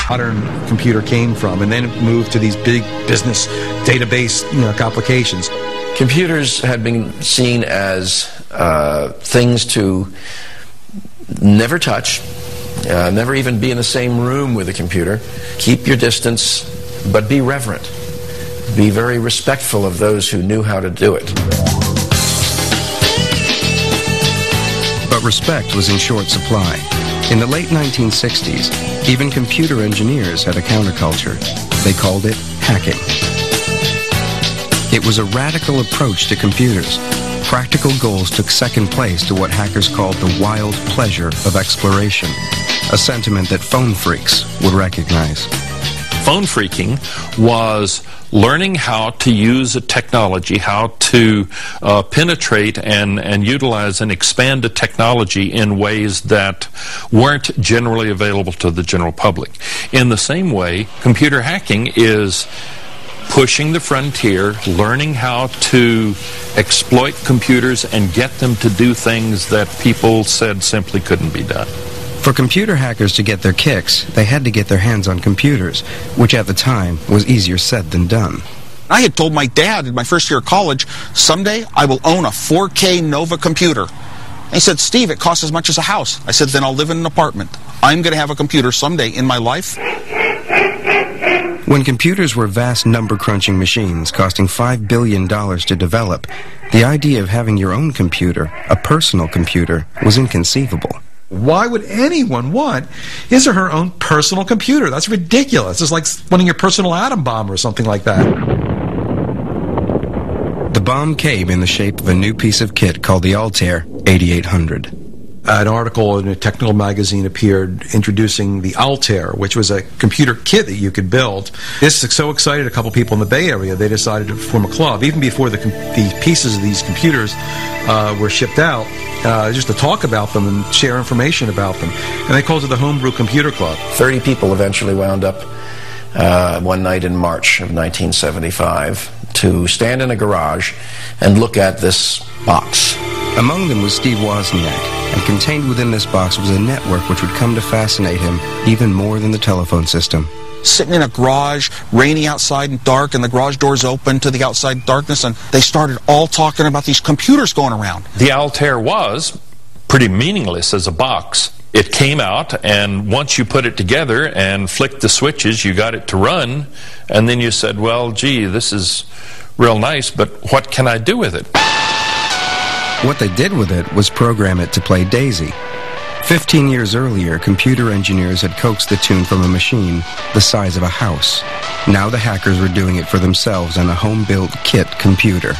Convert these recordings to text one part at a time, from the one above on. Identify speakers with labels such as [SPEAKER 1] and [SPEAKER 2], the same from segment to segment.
[SPEAKER 1] modern computer came from, and then it moved to these big business database, complications.
[SPEAKER 2] Computers had been seen as things to never touch, never even be in the same room with a computer. Keep your distance, but be reverent. Be very respectful of those who knew how to do it.
[SPEAKER 3] But respect was in short supply. In the late 1960s, even computer engineers had a counterculture. They called it hacking. It was a radical approach to computers. Practical goals took second place to what hackers called the wild pleasure of exploration, a sentiment that phone freaks would recognize.
[SPEAKER 4] Phone freaking was learning how to use a technology, how to penetrate and utilize and expand a technology in ways that weren't generally available to the general public. In the same way, computer hacking is pushing the frontier, learning how to exploit computers and get them to do things that people said simply couldn't be done.
[SPEAKER 3] For computer hackers to get their kicks, they had to get their hands on computers, which at the time was easier said than done.
[SPEAKER 5] I had told my dad in my first year of college, someday I will own a 4K Nova computer. And he said, Steve, it costs as much as a house. I said, then I'll live in an apartment. I'm going to have a computer someday in my life.
[SPEAKER 3] When computers were vast number-crunching machines costing $5 billion to develop, the idea of having your own computer, a personal computer, was inconceivable.
[SPEAKER 1] Why would anyone want his or her own personal computer? That's ridiculous. It's like wanting your personal atom bomb or something like that.
[SPEAKER 3] The bomb came in the shape of a new piece of kit called the Altair 8800.
[SPEAKER 1] An article in a technical magazine appeared introducing the Altair, which was a computer kit that you could build. This so excited a couple people in the Bay Area, they decided to form a club, even before the pieces of these computers were shipped out, just to talk about them and share information about them. And they called it the Homebrew Computer Club.
[SPEAKER 2] 30 people eventually wound up one night in March of 1975 to stand in a garage and look at this box.
[SPEAKER 3] Among them was Steve Wozniak, and contained within this box was a network which would come to fascinate him even more than the telephone system.
[SPEAKER 5] Sitting in a garage, rainy outside and dark, and the garage doors open to the outside darkness, and they started all talking about these computers going around.
[SPEAKER 4] The Altair was pretty meaningless as a box. It came out, and once you put it together and flicked the switches, you got it to run, and then you said, well, gee, this is real nice, but what can I do with it?
[SPEAKER 3] What they did with it was program it to play Daisy. 15 years earlier, computer engineers had coaxed the tune from a machine the size of a house. Now the hackers were doing it for themselves on a home-built kit computer.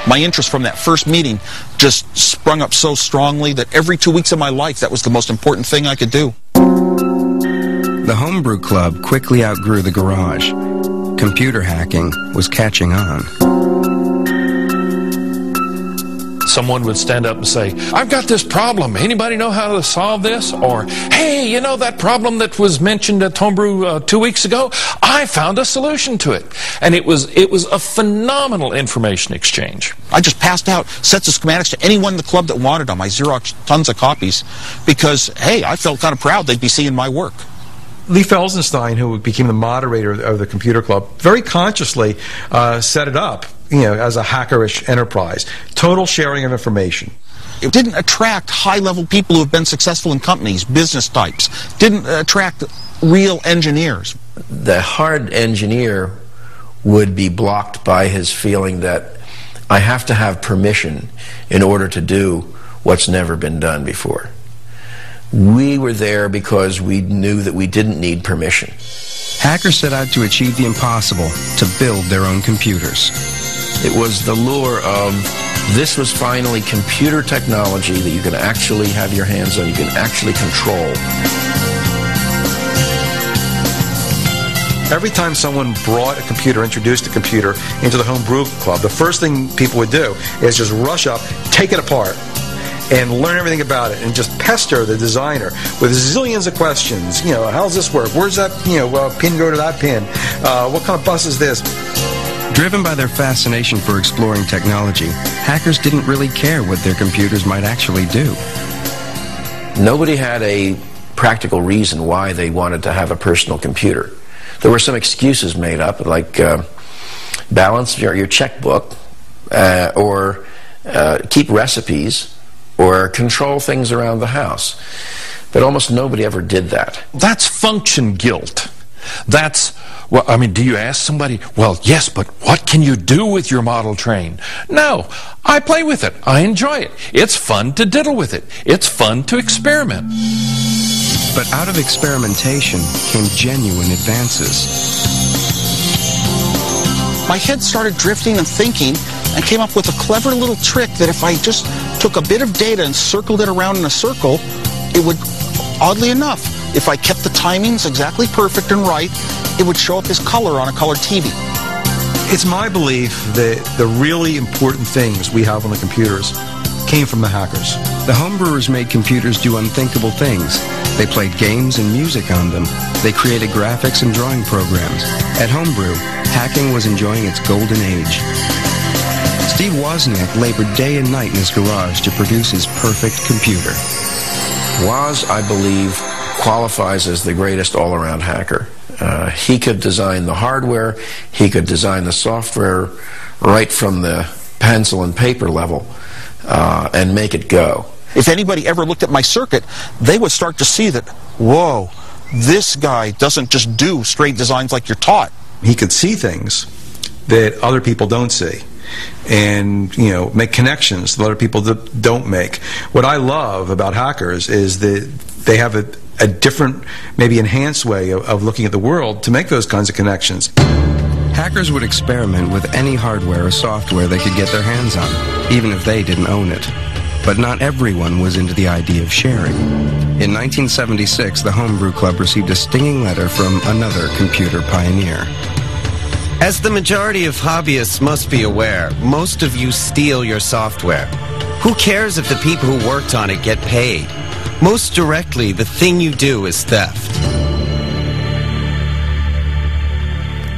[SPEAKER 5] My interest from that first meeting just sprung up so strongly that every 2 weeks of my life, that was the most important thing I could do.
[SPEAKER 3] The Homebrew Club quickly outgrew the garage. Computer hacking was catching on.
[SPEAKER 4] Someone would stand up and say, I've got this problem. Anybody know how to solve this? Or, hey, you know that problem that was mentioned at Homebrew 2 weeks ago? I found a solution to it. And it was a phenomenal information exchange.
[SPEAKER 5] I just passed out sets of schematics to anyone in the club that wanted them. I Xeroxed tons of copies because, hey, I felt kind of proud they'd be seeing my work.
[SPEAKER 1] Lee Felsenstein, who became the moderator of the computer club, very consciously set it up, as a hackerish enterprise. Total sharing of information.
[SPEAKER 5] It didn't attract high-level people who have been successful in companies, business types. Didn't attract real engineers.
[SPEAKER 2] The hard engineer would be blocked by his feeling that I have to have permission in order to do what's never been done before. We were there because we knew that we didn't need permission.
[SPEAKER 3] Hackers set out to achieve the impossible, to build their own computers.
[SPEAKER 2] It was the lure of this was finally computer technology that you can actually have your hands on, you can actually control.
[SPEAKER 1] Every time someone brought a computer, introduced a computer into the Homebrew Club, the first thing people would do is just rush up, take it apart, and learn everything about it, and just pester the designer with zillions of questions. How's this work? Where's that, pin go to that pin? What kind of bus is this?
[SPEAKER 3] Driven by their fascination for exploring technology, hackers didn't really care what their computers might actually do.
[SPEAKER 2] Nobody had a practical reason why they wanted to have a personal computer. There were some excuses made up, like balance your checkbook, or keep recipes, or control things around the house. But almost nobody ever did that.
[SPEAKER 4] That's function guilt. That's, well, I mean, do you ask somebody, well, yes, but what can you do with your model train? No, I play with it. I enjoy it. It's fun to diddle with it. It's fun to experiment.
[SPEAKER 3] But out of experimentation came genuine advances.
[SPEAKER 5] My head started drifting and thinking, and came up with a clever little trick that if I just took a bit of data and circled it around in a circle, it would, oddly enough, if I kept the timings exactly perfect and right, it would show up as color on a colored TV.
[SPEAKER 1] It's my belief that the really important things we have on the computers came from the hackers.
[SPEAKER 3] The homebrewers made computers do unthinkable things. They played games and music on them. They created graphics and drawing programs. At Homebrew, hacking was enjoying its golden age. Steve Wozniak labored day and night in his garage to produce his perfect computer.
[SPEAKER 2] Woz, I believe, qualifies as the greatest all-around hacker. He could design the hardware, he could design the software right from the pencil and paper level and make it go.
[SPEAKER 5] If anybody ever looked at my circuit, they would start to see that, whoa, this guy doesn't just do straight designs like you're taught.
[SPEAKER 1] He could see things that other people don't see, and make connections that other people don't make. What I love about hackers is that they have a different, maybe enhanced way of looking at the world to make those kinds of connections.
[SPEAKER 3] Hackers would experiment with any hardware or software they could get their hands on, even if they didn't own it. But not everyone was into the idea of sharing. In 1976, the Homebrew Club received a stinging letter from another computer pioneer.
[SPEAKER 6] As the majority of hobbyists must be aware, most of you steal your software. Who cares if the people who worked on it get paid? Most directly, the thing you do is theft.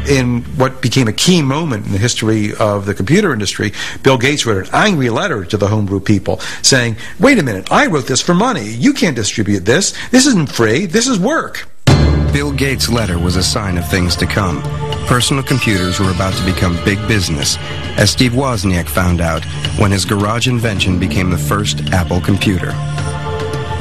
[SPEAKER 1] In what became a key moment in the history of the computer industry, Bill Gates wrote an angry letter to the homebrew people saying, wait a minute, I wrote this for money. You can't distribute this. This isn't free. This is work.
[SPEAKER 3] Bill Gates' letter was a sign of things to come. Personal computers were about to become big business, as Steve Wozniak found out when his garage invention became the first Apple computer.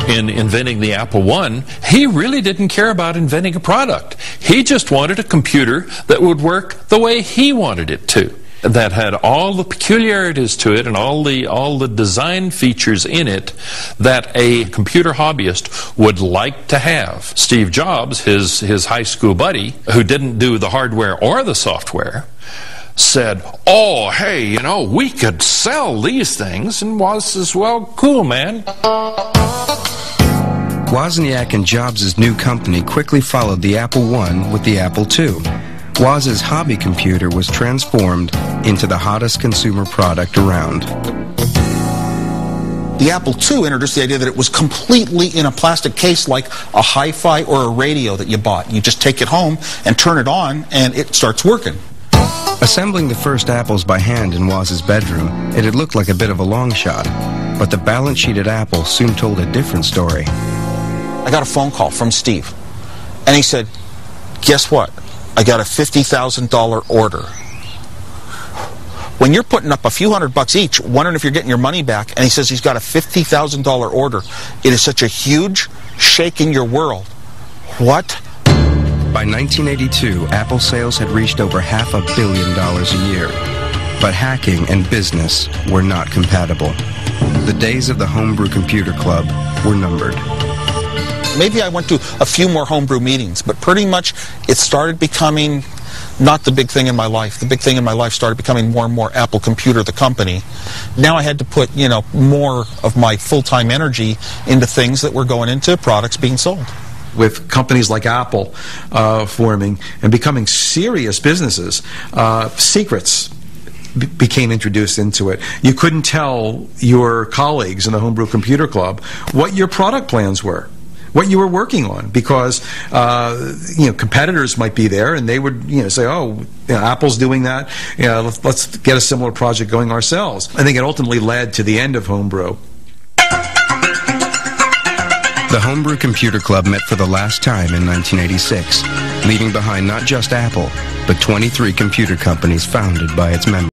[SPEAKER 4] In inventing the Apple I, he really didn't care about inventing a product. He just wanted a computer that would work the way he wanted it to, that had all the peculiarities to it and all the design features in it that a computer hobbyist would like to have. Steve Jobs, his high school buddy, who didn't do the hardware or the software, said, oh, hey, we could sell these things. And Woz says, well, cool, man.
[SPEAKER 3] Wozniak and Jobs' new company quickly followed the Apple I with the Apple II. Woz's hobby computer was transformed into the hottest consumer product around.
[SPEAKER 5] The Apple II introduced the idea that it was completely in a plastic case like a hi-fi or a radio that you bought. You just take it home and turn it on and it starts working.
[SPEAKER 3] Assembling the first apples by hand in Woz's bedroom, it had looked like a bit of a long shot, but the balance sheet at Apple soon told a different story.
[SPEAKER 5] I got a phone call from Steve, and he said, guess what? I got a $50,000 order. When you're putting up a few $100 each, wondering if you're getting your money back, and he says he's got a $50,000 order, it is such a huge shake in your world. What?
[SPEAKER 3] By 1982, Apple sales had reached over $500 million a year. But hacking and business were not compatible. The days of the Homebrew Computer Club were numbered.
[SPEAKER 5] Maybe I went to a few more homebrew meetings, but pretty much it started becoming not the big thing in my life. The big thing in my life started becoming more and more Apple Computer, the company. Now I had to put, more of my full-time energy into things that were going into products being sold.
[SPEAKER 1] With companies like Apple forming and becoming serious businesses, secrets became introduced into it. You couldn't tell your colleagues in the Homebrew Computer Club what your product plans were, what you were working on, because competitors might be there and they would say, oh, Apple's doing that, let's get a similar project going ourselves. I think it ultimately led to the end of Homebrew.
[SPEAKER 3] The The Homebrew Computer Club met for the last time in 1986, leaving behind not just Apple, but 23 computer companies founded by its members.